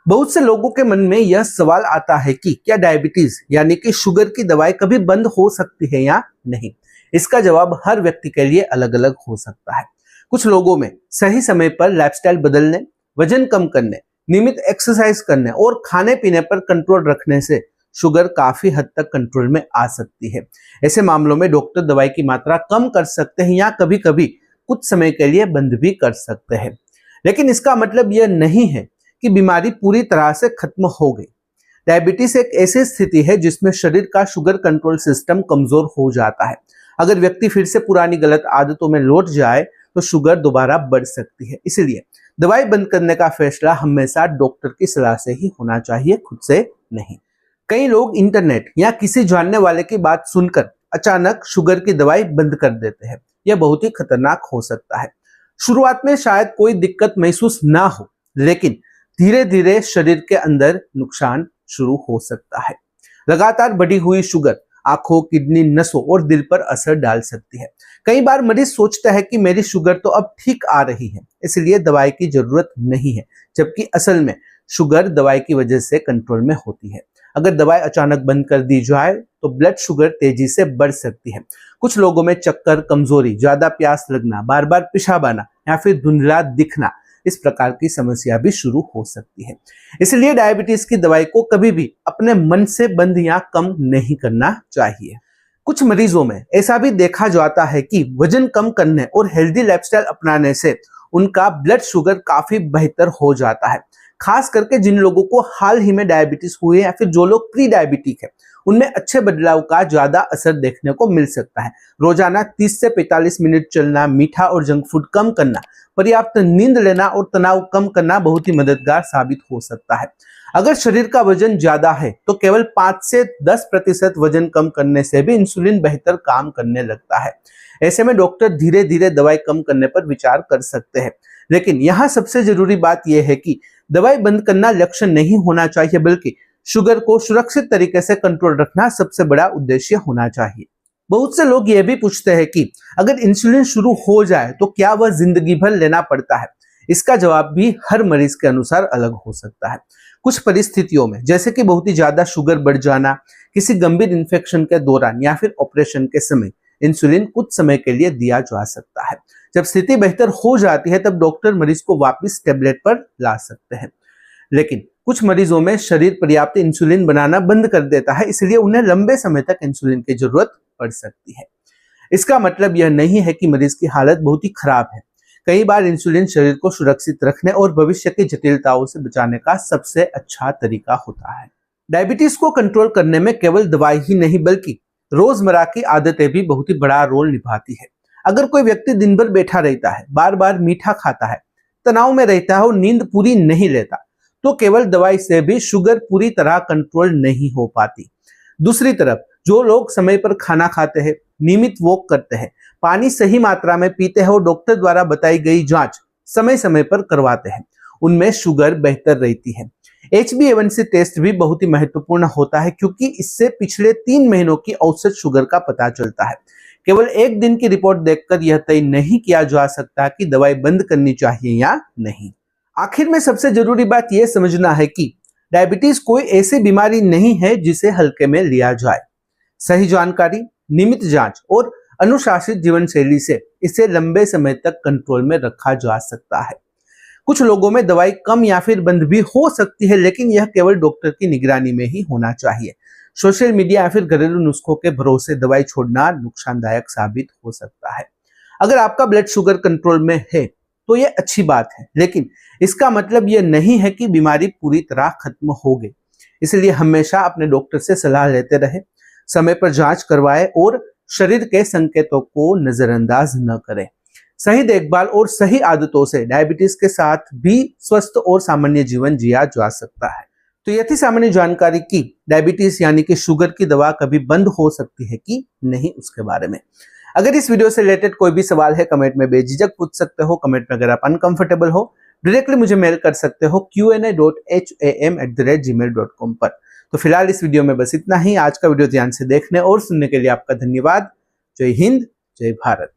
बहुत से लोगों के मन में यह सवाल आता है कि क्या डायबिटीज यानी कि शुगर की दवाई कभी बंद हो सकती है या नहीं। इसका जवाब हर व्यक्ति के लिए अलग अलग हो सकता है। कुछ लोगों में सही समय पर लाइफस्टाइल बदलने, वजन कम करने, नियमित एक्सरसाइज करने और खाने पीने पर कंट्रोल रखने से शुगर काफी हद तक कंट्रोल में आ सकती है। ऐसे मामलों में डॉक्टर दवाई की मात्रा कम कर सकते हैं या कभी कभी कुछ समय के लिए बंद भी कर सकते हैं। लेकिन इसका मतलब यह नहीं है कि बीमारी पूरी तरह से खत्म हो गई। डायबिटीज एक ऐसी स्थिति है जिसमें शरीर का शुगर कंट्रोल सिस्टम कमजोर हो जाता है। अगर व्यक्ति फिर से पुरानी गलत आदतों में लौट जाए तो शुगर दोबारा बढ़ सकती है। इसलिए दवाई बंद करने का फैसला हमेशा डॉक्टर की सलाह से ही होना चाहिए, खुद से नहीं। कई लोग इंटरनेट या किसी जानने वाले की बात सुनकर अचानक शुगर की दवाई बंद कर देते हैं। यह बहुत ही खतरनाक हो सकता है। शुरुआत में शायद कोई दिक्कत महसूस ना हो, लेकिन धीरे धीरे शरीर के अंदर नुकसान शुरू हो सकता है। लगातार बढ़ी हुई शुगर आंखों, किडनी, नसों और दिल पर असर डाल सकती है। कई बार मरीज सोचता है कि मेरी शुगर तो अब ठीक आ रही है, इसलिए दवाई की जरूरत नहीं है, जबकि असल में शुगर दवाई की वजह से कंट्रोल में होती है। अगर दवाई अचानक बंद कर दी जाए तो ब्लड शुगर तेजी से बढ़ सकती है। कुछ लोगों में चक्कर, कमजोरी, ज्यादा प्यास लगना, बार बार पेशाब आना या फिर धुंधला दिखना, इस प्रकार की समस्या भी शुरू हो सकती है। इसलिए डायबिटीज की दवाई को कभी भी अपने मन से बंद या कम नहीं करना चाहिए। कुछ मरीजों में ऐसा भी देखा जाता है कि वजन कम करने और हेल्दी लाइफस्टाइल अपनाने से उनका ब्लड शुगर काफी बेहतर हो जाता है। खास करके जिन लोगों को हाल ही में डायबिटीज हुई है या फिर जो लोग प्री डायबिटिक है, उनमें अच्छे बदलाव का ज्यादा असर देखने को मिल सकता है। रोजाना 30 से 45 मिनट चलना, मीठा और जंक फूड कम करना, पर्याप्त नींद लेना और तनाव कम करना बहुत ही मददगार साबित हो सकता है। अगर शरीर का वजन ज्यादा है तो केवल 5 से 10% वजन कम करने से भी इंसुलिन बेहतर काम करने लगता है। ऐसे में डॉक्टर धीरे धीरे दवाई कम करने पर विचार कर सकते हैं। लेकिन यहाँ सबसे जरूरी बात यह है कि दवाई बंद करना लक्ष्य नहीं होना चाहिए, बल्कि शुगर को सुरक्षित तरीके से कंट्रोल रखना सबसे बड़ा उद्देश्य होना चाहिए। बहुत से लोग यह भी पूछते हैं कि अगर इंसुलिन शुरू हो जाए तो क्या वह जिंदगी भर लेना पड़ता है। इसका जवाब भी हर मरीज के अनुसार अलग हो सकता है। कुछ परिस्थितियों में, जैसे कि बहुत ही ज्यादा शुगर बढ़ जाना, किसी गंभीर इन्फेक्शन के दौरान या फिर ऑपरेशन के समय, इंसुलिन कुछ समय के लिए दिया जा सकता है। जब स्थिति बेहतर हो जाती है तब डॉक्टर मरीज को वापस टेबलेट पर ला सकते हैं। लेकिन कुछ मरीजों में शरीर पर्याप्त इंसुलिन बनाना बंद कर देता है, इसलिए उन्हें लंबे समय तक इंसुलिन की जरूरत पड़ सकती है। इसका मतलब यह नहीं है कि मरीज की हालत बहुत ही खराब है। कई बार इंसुलिन शरीर को सुरक्षित रखने और भविष्य की जटिलताओं से बचाने का सबसे अच्छा तरीका होता है। डायबिटीज को कंट्रोल करने में केवल दवाई ही नहीं बल्कि रोजमर्रा की आदतें भी बहुत ही बड़ा रोल निभाती है। अगर कोई व्यक्ति दिन भर बैठा रहता है, बार बार मीठा खाता है, तनाव में रहता है और नींद पूरी नहीं लेता, तो केवल दवाई से भी शुगर पूरी तरह कंट्रोल नहीं हो पाती। दूसरी तरफ जो लोग समय पर खाना खाते हैं, नियमित वॉक करते हैं, पानी सही मात्रा में पीते हैं और डॉक्टर द्वारा बताई गई जांच समय समय पर करवाते हैं, उनमें शुगर बेहतर रहती है। HbA1c टेस्ट भी बहुत ही महत्वपूर्ण होता है, क्योंकि इससे पिछले 3 महीनों की औसत शुगर का पता चलता है। केवल एक दिन की रिपोर्ट देखकर यह तय नहीं किया जा सकता कि दवाई बंद करनी चाहिए या नहीं। आखिर में सबसे जरूरी बात यह समझना है कि डायबिटीज कोई ऐसी बीमारी नहीं है जिसे हल्के में लिया जाए। सही जानकारी, नियमित जांच और अनुशासित जीवन शैली से इसे लंबे समय तक कंट्रोल में रखा जा सकता है। कुछ लोगों में दवाई कम या फिर बंद भी हो सकती है, लेकिन यह केवल डॉक्टर की निगरानी में ही होना चाहिए। सोशल मीडिया या फिर घरेलू नुस्खों के भरोसे दवाई छोड़ना नुकसानदायक साबित हो सकता है। अगर आपका ब्लड शुगर कंट्रोल में है तो यह अच्छी बात है, लेकिन इसका मतलब यह नहीं है कि बीमारी पूरी तरह खत्म हो गई। इसलिए हमेशा अपने डॉक्टर से सलाह लेते रहे, समय पर जांच करवाएं और शरीर के संकेतों को नजरअंदाज न करें। सही देखभाल और सही आदतों से डायबिटीज के साथ भी स्वस्थ और सामान्य जीवन जिया जा सकता है। तो यह थी सामान्य जानकारी की डायबिटीज यानी कि शुगर की दवा कभी बंद हो सकती है कि नहीं, उसके बारे में। अगर इस वीडियो से रिलेटेड कोई भी सवाल है, कमेंट में बेझिझक पूछ सकते हो। कमेंट में अगर आप अनकंफर्टेबल हो, डायरेक्टली मुझे मेल कर सकते हो qa.ham@gmail.com पर। तो फिलहाल इस वीडियो में बस इतना ही। आज का वीडियो ध्यान से देखने और सुनने के लिए आपका धन्यवाद। जय हिंद, जय भारत।